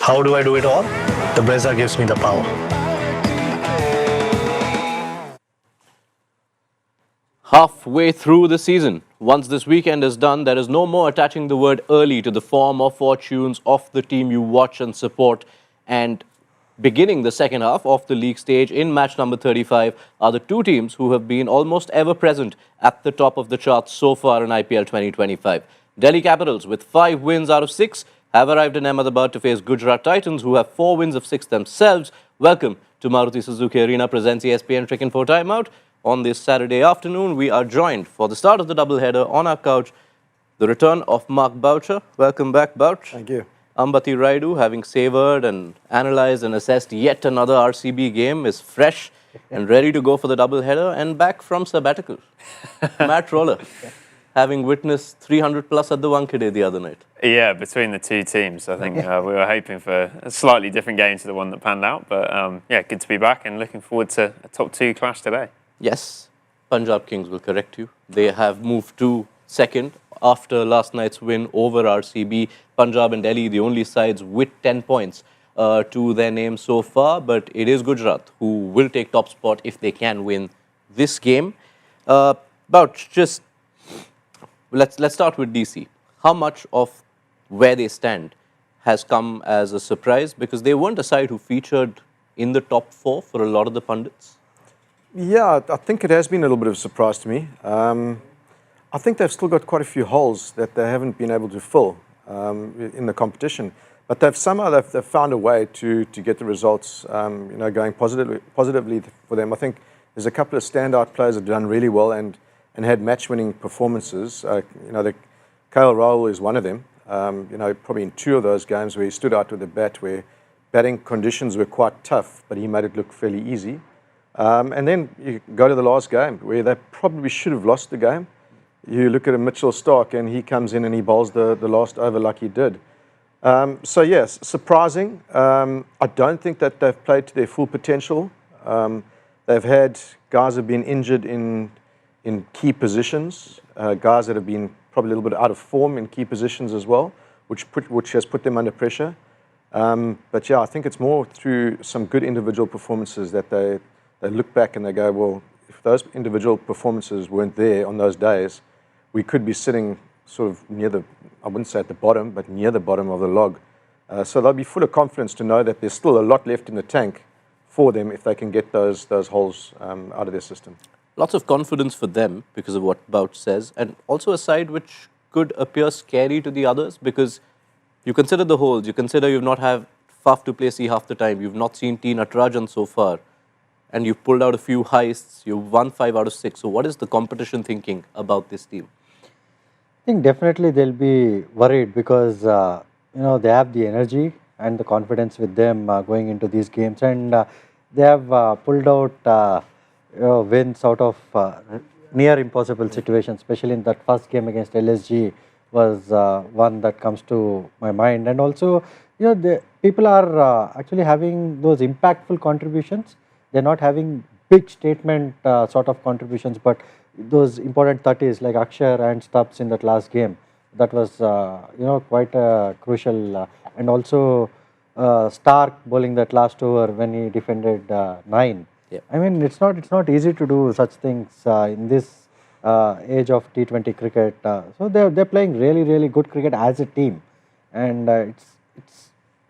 How do I do it all? The Brezza gives me the power. Halfway through the season, once this weekend is done, there is no more attaching the word early to the form or fortunes of the team you watch and support. And beginning the second half of the league stage in match number 35 are the two teams who have been almost ever present at the top of the charts so far in IPL 2025. Delhi Capitals, with 5 wins out of 6, have arrived in Ahmedabad to face Gujarat Titans, who have 4 wins of 6 themselves. Welcome to Maruti Suzuki Arena presents ESPN Cricket for Timeout. On this Saturday afternoon, we are joined for the start of the doubleheader on our couch, the return of Mark Boucher. Welcome back, Bouch. Thank you. Ambati Rayudu, having savoured and analysed and assessed yet another RCB game, is fresh and ready to go for the doubleheader and back from sabbatical. Matt Roller, having witnessed 300 plus at the Wankhede the other night. Yeah, between the two teams, I think we were hoping for a slightly different game to the one that panned out. But yeah, good to be back and looking forward to a top 2 clash today. Yes, Punjab Kings will correct you. They have moved to second after last night's win over RCB. Punjab and Delhi, the only sides with 10 points to their name so far. But it is Gujarat who will take top spot if they can win this game. Bouch, just let's start with DC. How much of where they stand has come as a surprise? Because they weren't a side who featured in the top 4 for a lot of the pundits. Yeah, I think it has been a little bit of a surprise to me. I think they've still got quite a few holes that they haven't been able to fill in the competition. But they've found a way to get the results going positively for them. I think there's a couple of standout players that have done really well and had match-winning performances. The KL Rahul is one of them. Probably in 2 of those games where he stood out with the bat, where batting conditions were quite tough, but he made it look fairly easy. And then you go to the last game where they probably should have lost the game. You look at a Mitchell Stark and he comes in and he bowls the last over like he did. So yes, surprising. I don't think that they've played to their full potential. They've had guys who have been injured in key positions, guys that have been probably a little bit out of form in key positions as well, which has put them under pressure. But yeah, I think it's more through some good individual performances that they look back and they go, well, if those individual performances weren't there on those days, we could be sitting sort of near I wouldn't say at the bottom, but near the bottom of the log. So they'll be full of confidence to know that there's still a lot left in the tank for them if they can get those holes out of their system. Lots of confidence for them because of what Bouch says, and also a side which could appear scary to the others because you consider the holes, you consider you've not had Faf du Plessis half the time, you've not seen T. Natarajan so far, and you've pulled out a few heists, you've won 5 out of 6. So what is the competition thinking about this team? I think definitely they'll be worried because they have the energy and the confidence with them going into these games, and they have pulled out wins out of near impossible situations, especially in that first game against LSG was one that comes to my mind. And also, the people are actually having those impactful contributions. They're not having big statement sort of contributions, but those important 30s like Akshar and Stubbs in that last game, that was quite crucial. And also Stark bowling that last over when he defended 9. Yeah. I mean, it's not easy to do such things in this age of T20 cricket. So they're playing really good cricket as a team, and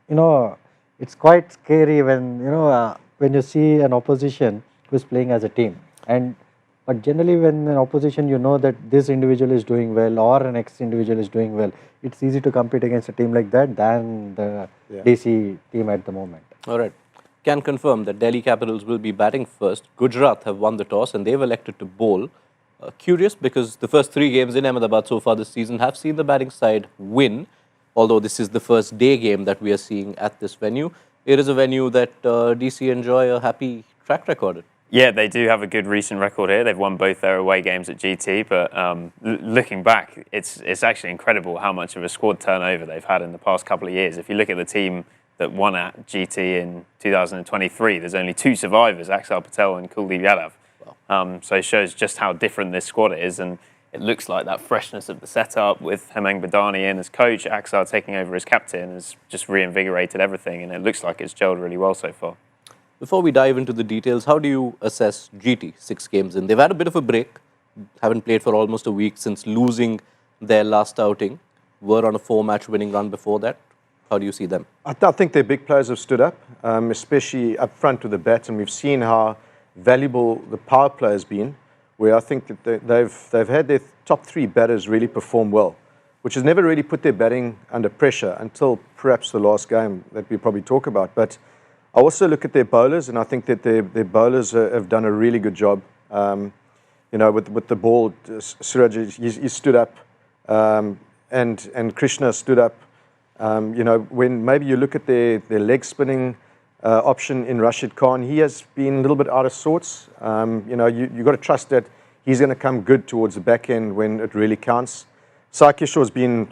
it's quite scary when you see an opposition who's playing as a team. But generally, when an opposition, that this individual is doing well or an ex individual is doing well, it's easy to compete against a team like that than the DC team at the moment. All right. Can confirm that Delhi Capitals will be batting first. Gujarat have won the toss and they've elected to bowl. Curious because the first 3 games in Ahmedabad so far this season have seen the batting side win, although this is the first day game that we are seeing at this venue. It is a venue that DC enjoy a happy track record in. Yeah, they do have a good recent record here. They've won both their away games at GT, but looking back, it's actually incredible how much of a squad turnover they've had in the past couple of years. If you look at the team that won at GT in 2023, there's only 2 survivors, Axar Patel and Kuldeep Yadav. Wow. So it shows just how different this squad is. And it looks like that freshness of the setup with Hemang Badani in as coach, Axar taking over as captain, has just reinvigorated everything, and it looks like it's gelled really well so far. Before we dive into the details, how do you assess GT 6 games in? They've had a bit of a break, haven't played for almost a week since losing their last outing, were on a 4-match winning run before that. How do you see them? I think their big players have stood up, especially up front with the bat, and we've seen how valuable the power play has been, where I think that they've had their top 3 batters really perform well, which has never really put their batting under pressure until perhaps the last game that we probably talk about. But I also look at their bowlers, and I think that their bowlers have done a really good job. With the ball, Suraj, he stood up, and Krishna stood up. When maybe you look at their leg spinning option in Rashid Khan, he has been a little bit out of sorts. You've got to trust that he's going to come good towards the back end when it really counts. Sai Kishore's been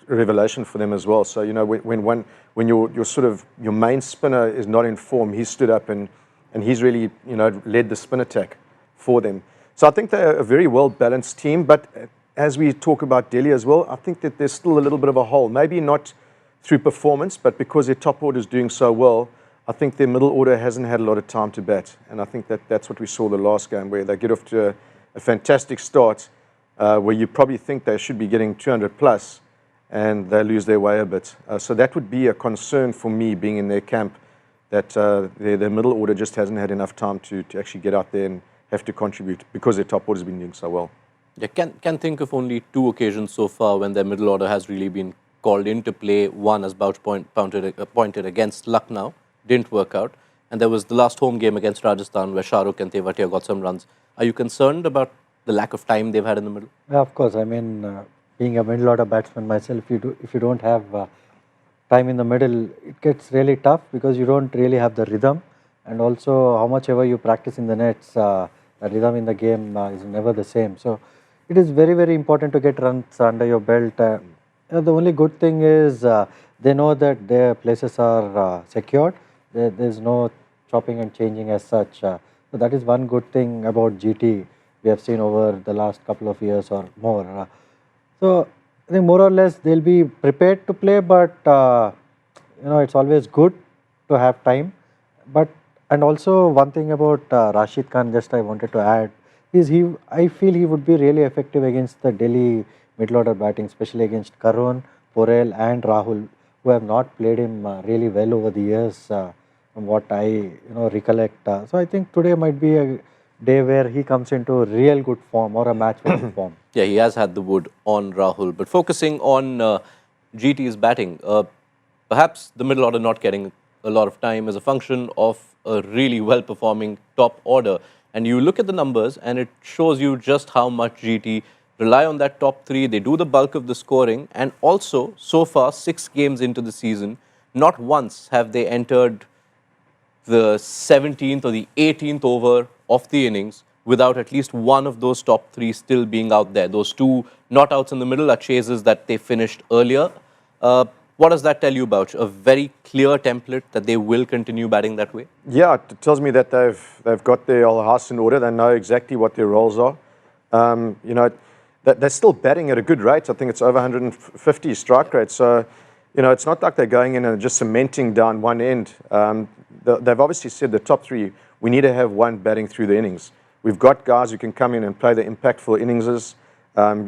a revelation for them as well. So, when your main spinner is not in form, he stood up and he's really, led the spin attack for them. So I think they're a very well-balanced team, but as we talk about Delhi as well, I think that there's still a little bit of a hole. Maybe not through performance, but because their top order is doing so well, I think their middle order hasn't had a lot of time to bat. And I think that's what we saw the last game, where they get off to a fantastic start, where you probably think they should be getting 200 plus, and they lose their way a bit. So that would be a concern for me, being in their camp, that their middle order just hasn't had enough time to actually get out there and have to contribute, because their top order has been doing so well. They can think of only 2 occasions so far when their middle order has really been called into play. One, as Boucher pointed against Lucknow, didn't work out. And there was the last home game against Rajasthan where Shahrukh and Tewatia got some runs. Are you concerned about the lack of time they've had in the middle? Yeah, of course. I mean, being a middle order batsman myself, if you don't have time in the middle, it gets really tough, because you don't really have the rhythm. And also, how much ever you practice in the nets, the rhythm in the game is never the same. So it is very, very important to get runs under your belt. The only good thing is they know that their places are secured. There's no chopping and changing as such. So that is one good thing about GT we have seen over the last couple of years or more. So I think more or less they'll be prepared to play, but it's always good to have time. And also one thing about Rashid Khan, just I wanted to add, is I feel he would be really effective against the Delhi middle order batting, especially against Karun, Porel and Rahul, who have not played him really well over the years, from what I recollect. So I think today might be a day where he comes into real good form, or a match winning form. Yeah, he has had the wood on Rahul. But focusing on GT's batting, perhaps the middle order not getting a lot of time is a function of a really well-performing top order. And you look at the numbers and it shows you just how much GT rely on that top 3. They do the bulk of the scoring. And also, so far, 6 games into the season, not once have they entered the 17th or the 18th over of the innings without at least one of those top 3 still being out there. Those 2 not outs in the middle are chases that they finished earlier. What does that tell you about a very clear template that they will continue batting that way? Yeah, it tells me that they've got their whole house in order. They know exactly what their roles are. They're still batting at a good rate. I think it's over 150 strike rate. So, it's not like they're going in and just cementing down one end. They've obviously said the top 3, we need to have one batting through the innings. We've got guys who can come in and play the impactful innings.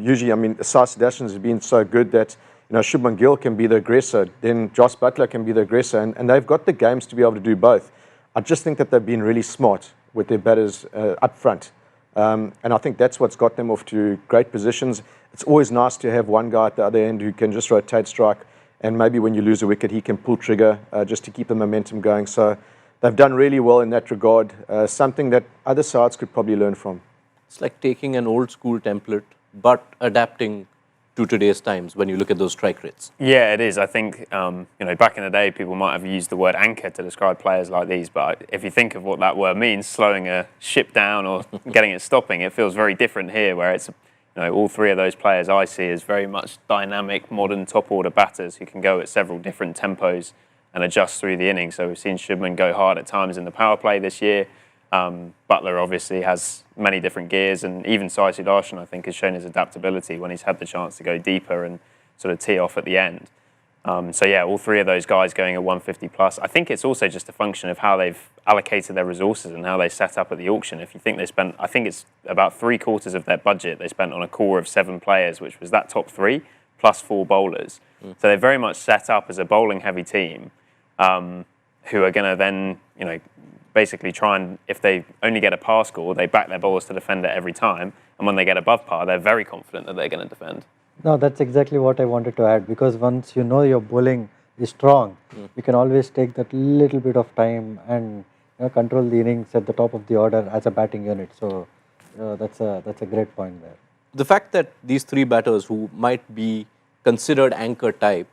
Usually, Sai Sudarshan has been so good that Shubman Gill can be the aggressor, then Joss Butler can be the aggressor, and they've got the games to be able to do both. I just think that they've been really smart with their batters up front. And I think that's what's got them off to great positions. It's always nice to have one guy at the other end who can just rotate strike, and maybe when you lose a wicket, he can pull trigger just to keep the momentum going. So they've done really well in that regard, something that other sides could probably learn from. It's like taking an old school template, but adapting to today's times when you look at those strike rates. Yeah, it is. I think, back in the day, people might have used the word anchor to describe players like these, but if you think of what that word means, slowing a ship down or getting it stopping, it feels very different here, where it's, all 3 of those players I see as very much dynamic, modern top-order batters who can go at several different tempos and adjust through the innings. So we've seen Shubman go hard at times in the power play this year. Butler obviously has many different gears, and even Sai Sudarshan, I think, has shown his adaptability when he's had the chance to go deeper and sort of tee off at the end. So yeah, all three of those guys going at 150 plus. I think it's also just a function of how they've allocated their resources and how they set up at the auction. If you think they spent, I think it's about 3/4 of their budget they spent on a core of 7 players, which was that top 3 plus 4 bowlers. So they're very much set up as a bowling heavy team who are going to then, basically try and, if they only get a par score, they back their bowlers to defend it every time. And when they get above par, they're very confident that they're going to defend. No, that's exactly what I wanted to add, because once you know your bowling is strong, you can always take that little bit of time and control the innings at the top of the order as a batting unit. So that's a great point there. The fact that these 3 batters who might be considered anchor type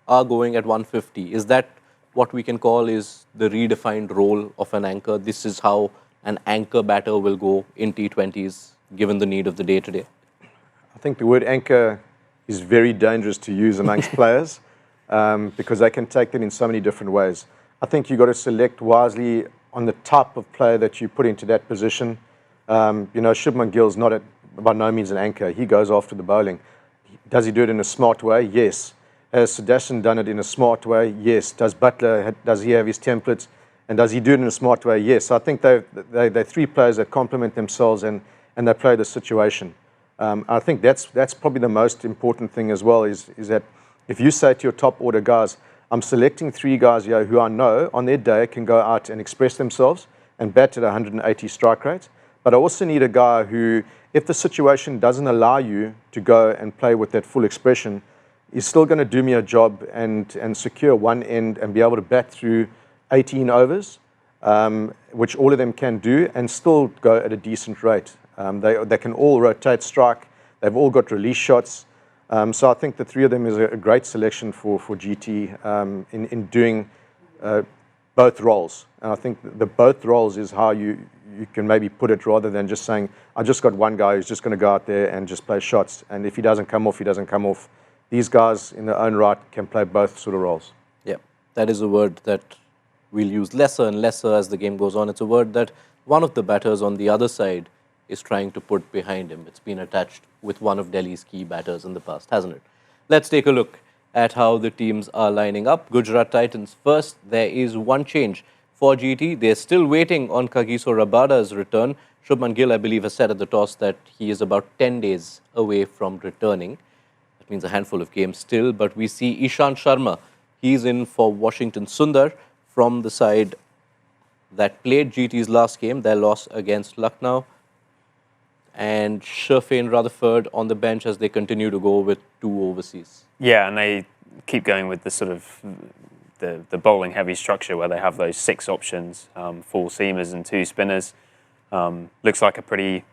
are going at 150, is that what we can call is the redefined role of an anchor? This is how an anchor batter will go in T20s, given the need of the day today? I think the word anchor is very dangerous to use amongst players because they can take it in so many different ways. I think you've got to select wisely on the type of player that you put into that position. Shubman Gill's not by no means an anchor. He goes after the bowling. Does he do it in a smart way? Yes. Has Sudarshan done it in a smart way? Yes. Does Butler, does he have his templates? And does he do it in a smart way? Yes. So I think they're 3 players that complement themselves and they play the situation. I think that's probably the most important thing as well is that if you say to your top order guys, I'm selecting 3 guys here who I know on their day can go out and express themselves and bat at 180 strike rate. But I also need a guy who, if the situation doesn't allow you to go and play with that full expression, is still going to do me a job and secure one end and be able to bat through 18 overs, which all of them can do, and still go at a decent rate. They can all rotate strike. They've all got release shots. So I think the 3 of them is a great selection for GT in doing both roles. And I think the both roles is how you can maybe put it, rather than just saying, I just got one guy who's just going to go out there and just play shots. And if he doesn't come off, he doesn't come off. These guys in their own right can play both sort of roles. Yeah, that is a word that we'll use lesser and lesser as the game goes on. It's a word that one of the batters on the other side is trying to put behind him. It's been attached with one of Delhi's key batters in the past, hasn't it? Let's take a look at how the teams are lining up. Gujarat Titans first. There is one change for GT. They're still waiting on Kagiso Rabada's return. Shubman Gill, I believe, has said at the toss that he is about 10 days away from returning. That means a handful of games still. But we see Ishant Sharma. He's in for Washington Sundar from the side that played GT's last game, their loss against Lucknow. And Sherfane Rutherford on the bench as they continue to go with 2 overseas. Yeah, and they keep going with the sort of the bowling heavy structure where they have those 6 options, 4 seamers and 2 spinners. Looks like a pretty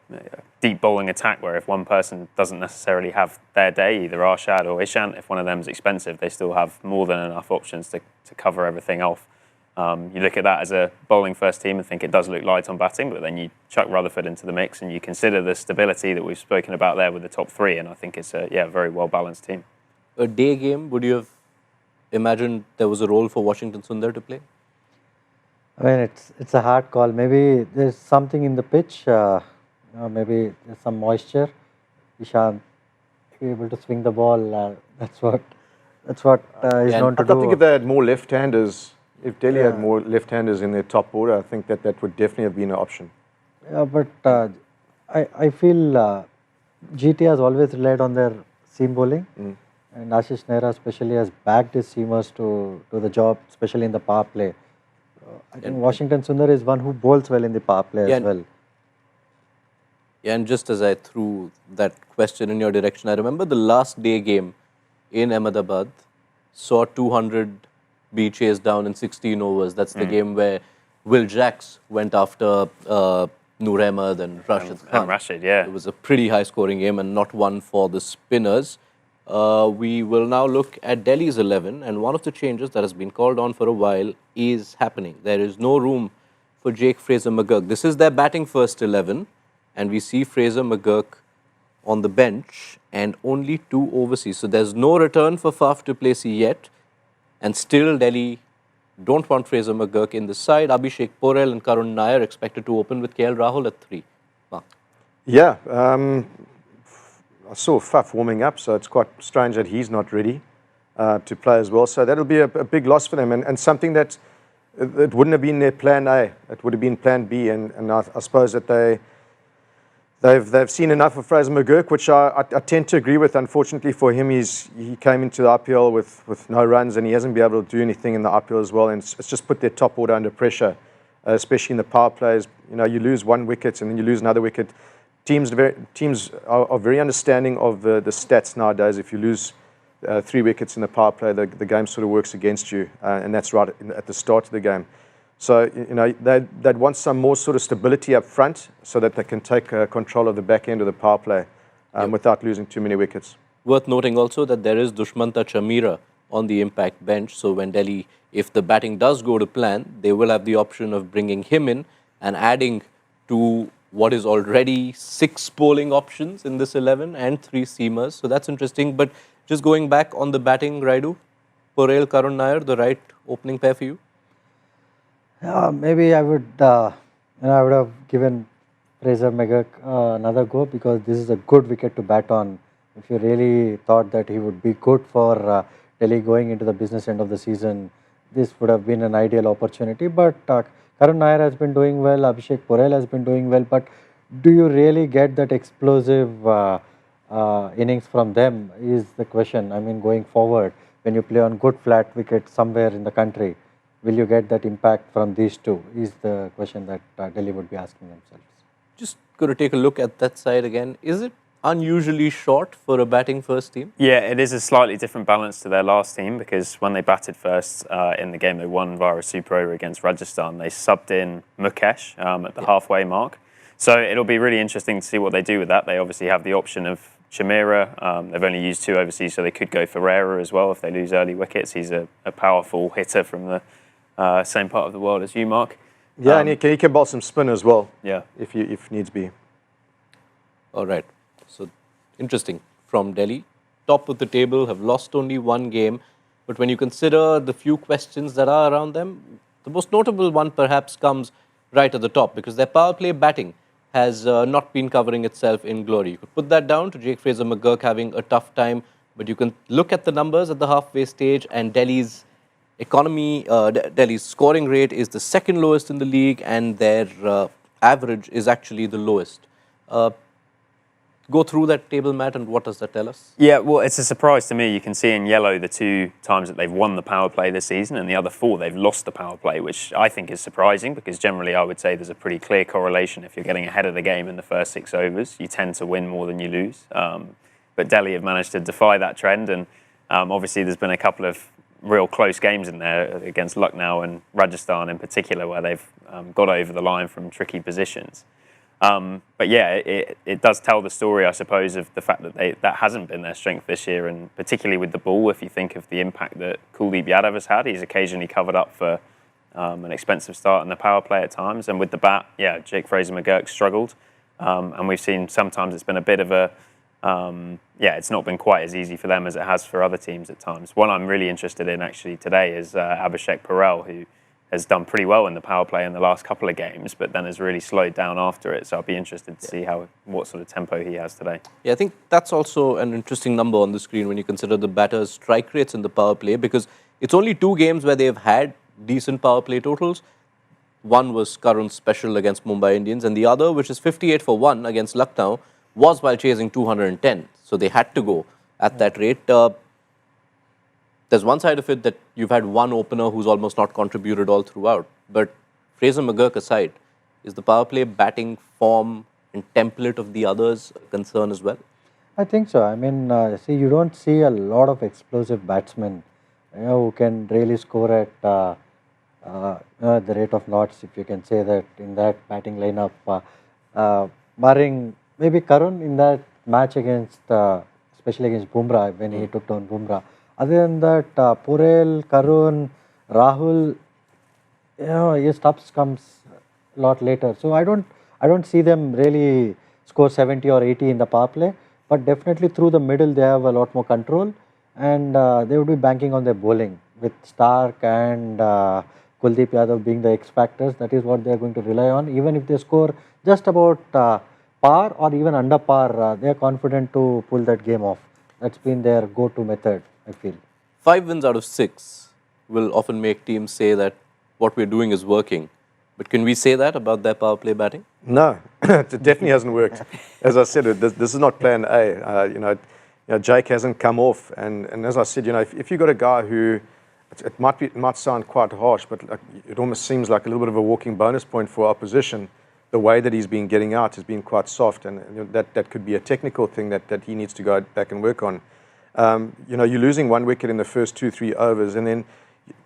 deep bowling attack where if one person doesn't necessarily have their day, either Arshad or Ishant, if one of them is expensive, they still have more than enough options to cover everything off. You look at that as a bowling first team and think it does look light on batting, but then you chuck Rutherford into the mix and you consider the stability that we've spoken about there with the top 3, and I think it's a very well balanced team. A day game, would you have imagined there was a role for Washington Sundar to play? I mean, it's a hard call. Maybe there's something in the pitch. Maybe there's some moisture. Ishant be able to swing the ball. That's what he's known to do. I think if they had more left-handers, if Delhi had more left-handers in their top order, I think that would definitely have been an option. Yeah, but I feel GT has always relied on their seam bowling, and Ashish Nehra especially has backed his seamers to the job, especially in the power play. I think Washington Sundar is one who bowls well in the power play as well. Yeah, and just as I threw that question in your direction, I remember the last day game in Ahmedabad saw 200 be chased down in 16 overs. That's the game where Will Jacks went after Noor Ahmed and Rashid Khan. And Rashid, yeah. It was a pretty high-scoring game and not one for the spinners. We will now look at Delhi's 11, and one of the changes that has been called on for a while is happening. There is no room for Jake Fraser-McGurk. This is their batting first 11, and we see Fraser-McGurk on the bench and only 2 overseas. So there's no return for Faf du Plessis yet, and still Delhi don't want Fraser McGurk in the side. Abhishek Porel and Karun Nair expected to open with KL Rahul at 3. Mark. Yeah, I saw Faf warming up, so it's quite strange that he's not ready to play as well. So that'll be a big loss for them, and something that it wouldn't have been their plan A. It would have been plan B, and I suppose that they've seen enough of Fraser McGurk, which I tend to agree with. Unfortunately for him, he came into the IPL with no runs, and he hasn't been able to do anything in the IPL as well, and it's just put their top order under pressure, especially in the power plays. You know, you lose one wicket and then you lose another wicket. Teams are very understanding of the stats nowadays. If you lose 3 wickets in the power play, the game sort of works against you, and that's right at the start of the game. So, you know, they'd want some more sort of stability up front so that they can take control of the back end of the power play without losing too many wickets. Worth noting also that there is Dushmanta Chamira on the impact bench. So when Delhi, if the batting does go to plan, they will have the option of bringing him in and adding to what is already 6 bowling options in this 11 and 3 seamers. So that's interesting. But just going back on the batting, Rayudu, Porel, Karun Nair, the right opening pair for you? Maybe I would, I would have given Fraser McGurk another go, because this is a good wicket to bat on. If you really thought that he would be good for Delhi going into the business end of the season, this would have been an ideal opportunity. But Karun Nair has been doing well, Abhishek Porel has been doing well, but do you really get that explosive innings from them is the question. I mean, going forward, when you play on good flat wickets somewhere in the country, will you get that impact from these two is the question that Delhi would be asking themselves. Just going to take a look at that side again. Is it unusually short for a batting first team? Yeah, it is a slightly different balance to their last team, because when they batted first in the game they won via a super over against Rajasthan, they subbed in Mukesh at the halfway mark. So it'll be really interesting to see what they do with that. They obviously have the option of Chamira. They've only used 2 overseas, so they could go Ferreira as well if they lose early wickets. He's a powerful hitter from the same part of the world as you, Mark. Yeah, and he can bowl some spin as well. Yeah, if needs be. All right. So interesting from Delhi. Top of the table, have lost only 1 game. But when you consider the few questions that are around them, the most notable one perhaps comes right at the top, because their power play batting has not been covering itself in glory. You could put that down to Jake Fraser McGurk having a tough time, but you can look at the numbers at the halfway stage, and Delhi's Delhi's scoring rate is the 2nd lowest in the league, and their average is actually the lowest. Go through that table, Matt, and what does that tell us? Yeah, well, it's a surprise to me. You can see in yellow the 2 times that they've won the power play this season, and the other 4 they've lost the power play, which I think is surprising, because generally I would say there's a pretty clear correlation. If you're getting ahead of the game in the first 6 overs, you tend to win more than you lose. But Delhi have managed to defy that trend, and obviously there's been a couple of real close games in there against Lucknow and Rajasthan in particular, where they've got over the line from tricky positions. But yeah, it does tell the story, I suppose, of the fact that that hasn't been their strength this year, and particularly with the ball. If you think of the impact that Kuldeep Yadav has had, he's occasionally covered up for an expensive start in the power play at times. And with the bat, yeah, Jake Fraser McGurk struggled, and we've seen sometimes it's been a bit of a it's not been quite as easy for them as it has for other teams at times. One I'm really interested in actually today is Abhishek Porel, who has done pretty well in the power play in the last couple of games, but then has really slowed down after it. So I'll be interested to see what sort of tempo he has today. Yeah, I think that's also an interesting number on the screen when you consider the batter's strike rates in the power play, because it's only 2 games where they've had decent power play totals. One was Karun's special against Mumbai Indians, and the other, which is 58 for 1 against Lucknow, was while chasing 210. So they had to go at that rate. There's one side of it that you've had one opener who's almost not contributed all throughout. But Fraser McGurk aside, is the power play batting form and template of the others a concern as well? I think so. I mean, see, you don't see a lot of explosive batsmen, who can really score at the rate of knots, if you can say that, in that batting lineup. Barring maybe Karun in that match against, especially against Bumrah, when he took down Bumrah. Other than that, Porel, Karun, Rahul, his stops comes a lot later. So I don't see them really score 70 or 80 in the power play, but definitely through the middle they have a lot more control, and they would be banking on their bowling. with Stark and Kuldeep Yadav being the X factors. That is what they are going to rely on. Even if they score just about par or even under par, they are confident to pull that game off. That's been their go-to method, I feel. 5 wins out of 6 will often make teams say that what we're doing is working. But can we say that about their power play batting? No, it definitely hasn't worked. As I said, this is not plan A. Jake hasn't come off. And as I said, if you've got a guy who, it might sound quite harsh, but it almost seems like a little bit of a walking bonus point for opposition. The way that he's been getting out has been quite soft, and that could be a technical thing that he needs to go back and work on. You're losing 1 wicket in the first 2-3 overs, and then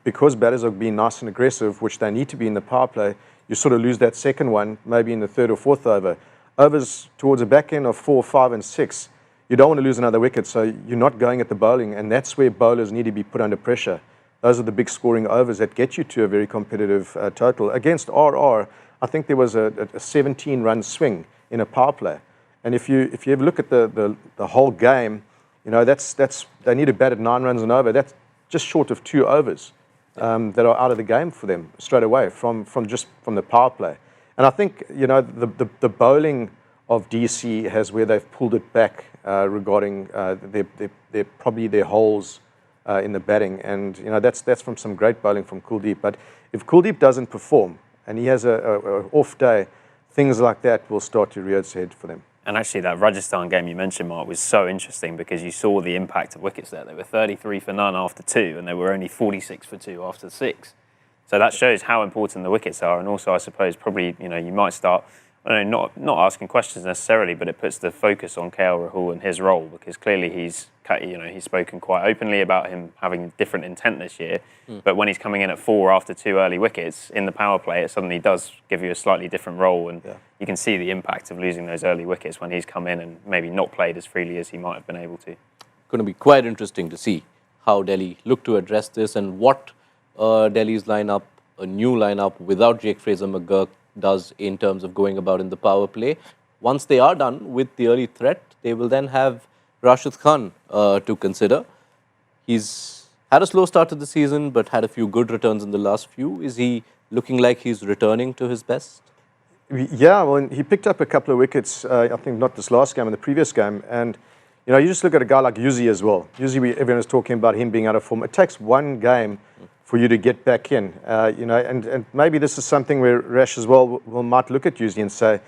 because batters are being nice and aggressive, which they need to be in the power play, you sort of lose that second one, maybe in the 3rd or 4th over. Overs towards the back end of 4, 5, and 6, you don't want to lose another wicket, so you're not going at the bowling, and that's where bowlers need to be put under pressure. Those are the big scoring overs that get you to a very competitive total. Against RR, I think there was a 17-run swing in a power play, and if you ever look at the whole game, they need to bat at 9 runs and over. That's just short of 2 overs that are out of the game for them straight away from the power play. And I think the bowling of DC has where they've pulled it back regarding their holes in the batting, and that's from some great bowling from Kuldeep. But if Kuldeep doesn't perform and he has a off day, things like that will start to rear its head for them. And actually, that Rajasthan game you mentioned, Mark, was so interesting because you saw the impact of wickets there. They were 33 for none after 2, and they were only 46 for 2 after 6. So that shows how important the wickets are. And also, I suppose, probably, you might start, not asking questions necessarily, but it puts the focus on KL Rahul and his role, because clearly he's spoken quite openly about him having different intent this year. But when he's coming in at 4 after 2 early wickets in the power play, it suddenly does give you a slightly different role, and you can see the impact of losing those early wickets when he's come in and maybe not played as freely as he might have been able to. Going to be quite interesting to see how Delhi look to address this and what Delhi's lineup, a new lineup without Jake Fraser-McGurk, does in terms of going about in the power play. Once they are done with the early threat, they will then have Rashid Khan to consider. He's had a slow start to the season, but had a few good returns in the last few. Is he looking like he's returning to his best? Yeah, well, he picked up a couple of wickets, I think not this last game, in the previous game. And, you just look at a guy like Yuzi as well. Yuzi, everyone is talking about him being out of form. It takes 1 game for you to get back in, and maybe this is something where Rash as well might look at Yuzi and say,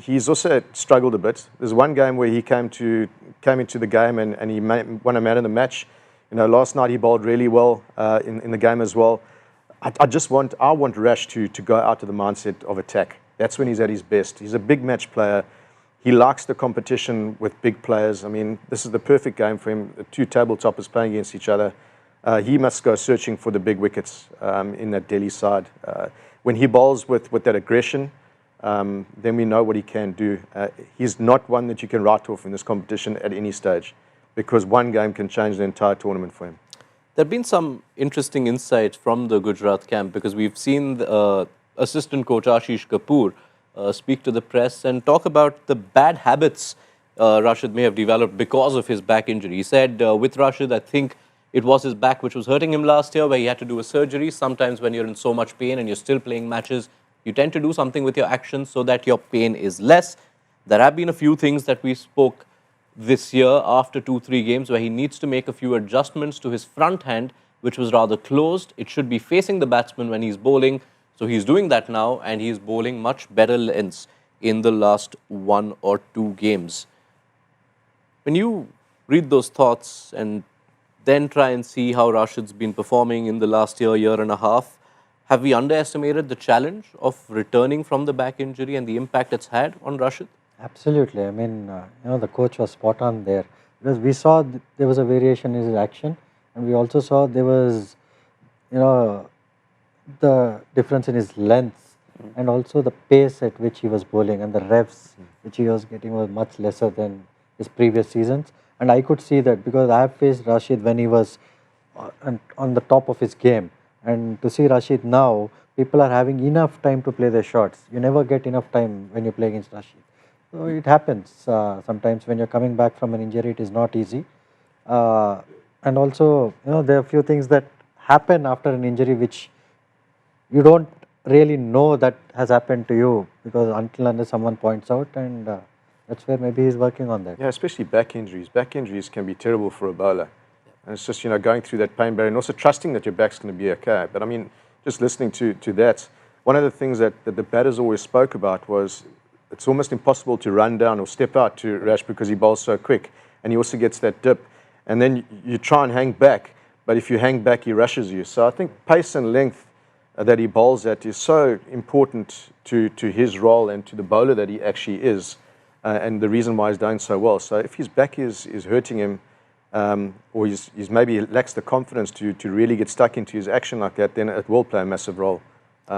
he's also struggled a bit. There's 1 game where he came into the game and he won a man of the match. Last night he bowled really well in the game as well. I want Rash to go out to the mindset of attack. That's when he's at his best. He's a big match player. He likes the competition with big players. I mean, this is the perfect game for him. The 2 tabletoppers playing against each other. He must go searching for the big wickets in that Delhi side. When he bowls with that aggression, then we know what he can do. He's not one that you can write off in this competition at any stage, because 1 game can change the entire tournament for him. There have been some interesting insights from the Gujarat camp, because we've seen the, assistant coach Ashish Kapoor speak to the press and talk about the bad habits Rashid may have developed because of his back injury. He said, with Rashid, I think it was his back which was hurting him last year, where he had to do a surgery. Sometimes when you're in so much pain and you're still playing matches, you tend to do something with your actions so that your pain is less. There have been a few things that we spoke this year after 2-3 games where he needs to make a few adjustments to his front hand, which was rather closed. It should be facing the batsman when he's bowling. So he's doing that now, and he's bowling much better lengths in the last 1 or 2 games. When you read those thoughts and then try and see how Rashid's been performing in the last year and a half, have we underestimated the challenge of returning from the back injury and the impact it's had on Rashid? Absolutely. I mean, the coach was spot on there, because we saw there was a variation in his action, and we also saw there was, the difference in his length and also the pace at which he was bowling, and the revs which he was getting was much lesser than his previous seasons. And I could see that because I have faced Rashid when he was on the top of his game. And to see Rashid now, people are having enough time to play their shots. You never get enough time when you play against Rashid. So it happens sometimes when you're coming back from an injury. It is not easy. And also, there are a few things that happen after an injury which you don't really know that has happened to you, because until unless someone points out, and that's where maybe he's working on that. Yeah, especially back injuries. Back injuries can be terrible for a bowler. And it's just, going through that pain barrier and also trusting that your back's going to be okay. But I mean, just listening to that, one of the things that the batters always spoke about was it's almost impossible to run down or step out to Rash because he bowls so quick. And he also gets that dip. And then you try and hang back, but if you hang back, he rushes you. So I think pace and length that he bowls at is so important to his role and to the bowler that he actually is, and the reason why he's doing so well. So if his back is hurting him, or he's maybe lacks the confidence to really get stuck into his action like that, then it will play a massive role.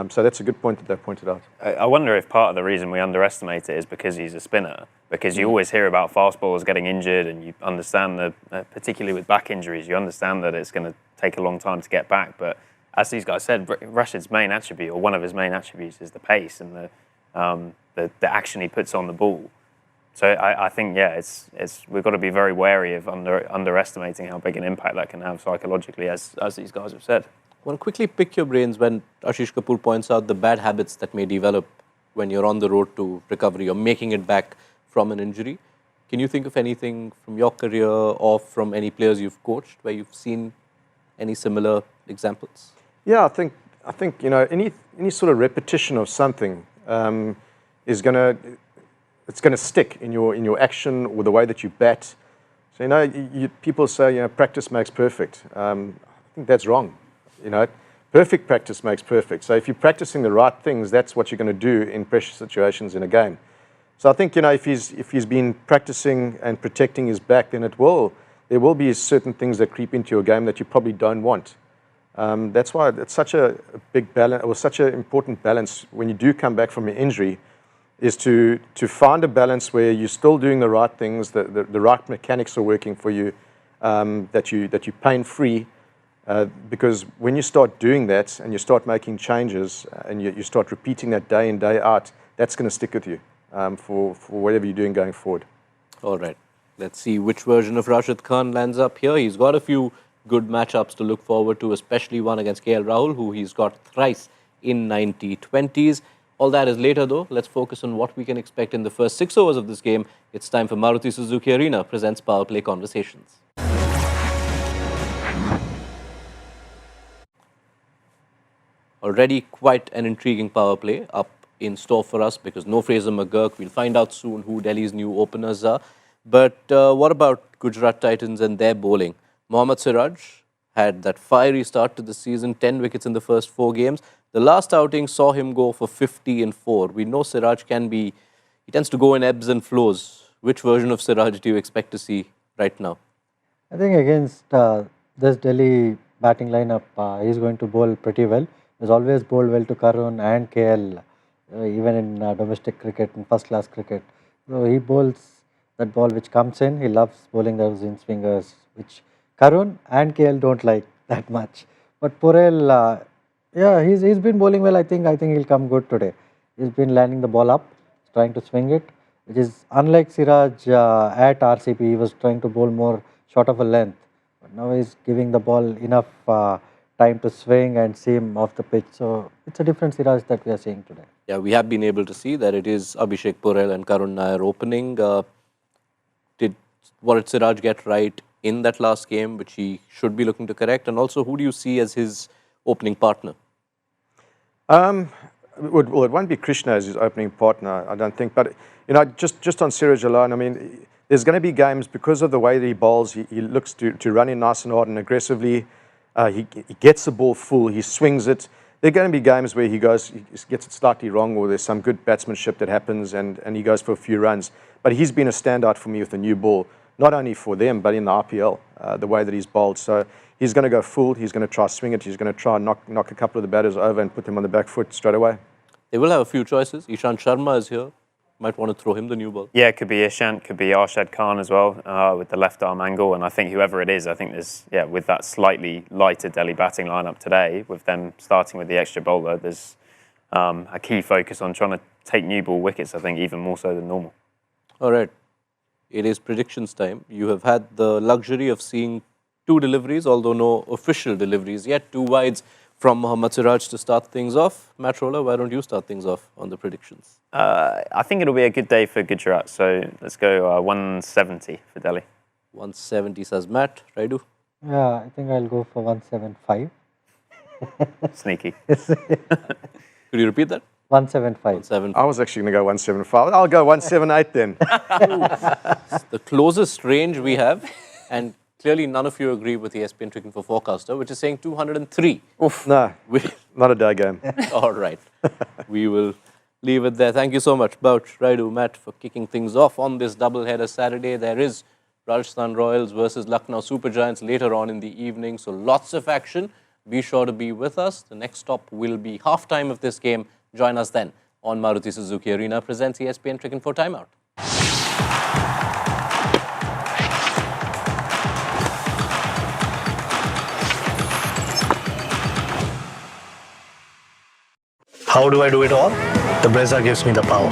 So that's a good point that they pointed out. I wonder if part of the reason we underestimate it is because he's a spinner. Because you always hear about fast bowlers getting injured, and you understand that, particularly with back injuries, you understand that it's going to take a long time to get back. But as these guys said, Rashid's main attribute, or one of his main attributes, is the pace and the action he puts on the ball. So I think, we've got to be very wary of underestimating how big an impact that can have psychologically, as these guys have said. I want to quickly pick your brains when Ashish Kapoor points out the bad habits that may develop when you're on the road to recovery or making it back from an injury. Can you think of anything from your career or from any players you've coached where you've seen any similar examples? Yeah, I think any sort of repetition of something is gonna stick in your action or the way that you bat. So people say practice makes perfect. I think that's wrong. Perfect practice makes perfect. So if you're practicing the right things, that's what you're going to do in pressure situations in a game. So I think if he's been practicing and protecting his back, then there will be certain things that creep into your game that you probably don't want. That's why it's such a big balance, or such an important balance when you do come back from an injury, is to find a balance where you're still doing the right things, the right mechanics are working for you, that you're pain-free. Because when you start doing that and you start making changes and you start repeating that day in, day out, that's going to stick with you for whatever you're doing going forward. All right. Let's see which version of Rashid Khan lands up here. He's got a few good matchups to look forward to, especially one against KL Rahul, who he's got thrice in 90-20s. All that is later, though. Let's focus on what we can expect in the first 6 overs of this game. It's time for Maruti Suzuki Arena presents Power Play Conversations. Already quite an intriguing power play up in store for us because no Fraser McGurk. We'll find out soon who Delhi's new openers are. But what about Gujarat Titans and their bowling? Mohammad Siraj had that fiery start to the season, 10 wickets in the first 4 games. The last outing saw him go for 50 in 4. We know Siraj he tends to go in ebbs and flows. Which version of Siraj do you expect to see right now? I think against this Delhi batting lineup, he's going to bowl pretty well. He's always bowled well to Karun and KL, even in domestic cricket, in first-class cricket. So he bowls that ball which comes in. He loves bowling those in-swingers, which Karun and KL don't like that much. But Purel, he's been bowling well. I think he'll come good today. He's been landing the ball up, trying to swing it, which is unlike Siraj at RCB. He was trying to bowl more short of a length. But now he's giving the ball enough time to swing and seam off the pitch. So it's a different Siraj that we are seeing today. Yeah, we have been able to see that it is Abhishek Purel and Karun Nair opening. What did Siraj get right in that last game, which he should be looking to correct? And also, who do you see as his opening partner? Well, it won't be Krishna as his opening partner, I don't think. But, just on Siraj alone, I mean, there's going to be games because of the way that he bowls. He looks to run in nice and hard and aggressively. He gets the ball full, he swings it. There are going to be games where he gets it slightly wrong, or there's some good batsmanship that happens and he goes for a few runs. But he's been a standout for me with the new ball, not only for them, but in the IPL, the way that he's bowled. So he's going to go full, he's going to try swing it, he's going to try knock a couple of the batters over and put them on the back foot straight away. They will have a few choices. Ishant Sharma is here. Might want to throw him the new ball. Yeah, it could be Ishant, could be Rashid Khan as well, with the left arm angle. And I think whoever it is, I think there's, with that slightly lighter Delhi batting lineup today, with them starting with the extra bowler, there's a key focus on trying to take new ball wickets, I think, even more so than normal. All right. It is predictions time. You have had the luxury of seeing two deliveries, although no official deliveries yet. Two wides from Mohammad Siraj to start things off. Matt Roller, why don't you start things off on the predictions? I think it'll be a good day for Gujarat, so let's go 170 for Delhi. 170 says Matt. Rayudu? Yeah, I think I'll go for 175. Sneaky. Could you repeat that? 175. 7. I was actually going to go 175. I'll go 178 then. The closest range we have, and clearly none of you agree with the ESPN Cricket for Forecaster, which is saying 203. No, We- not a day game. All right. We will leave it there. Thank you so much, Bouch, Rayudu, Matt, for kicking things off on this doubleheader Saturday. There is Rajasthan Royals versus Lucknow Super Giants later on in the evening, so lots of action. Be sure to be with us. The next stop will be halftime of this game. Join us then on Maruti Suzuki Arena presents ESPN Cricket for Timeout. How do I do it all? The Brezza gives me the power.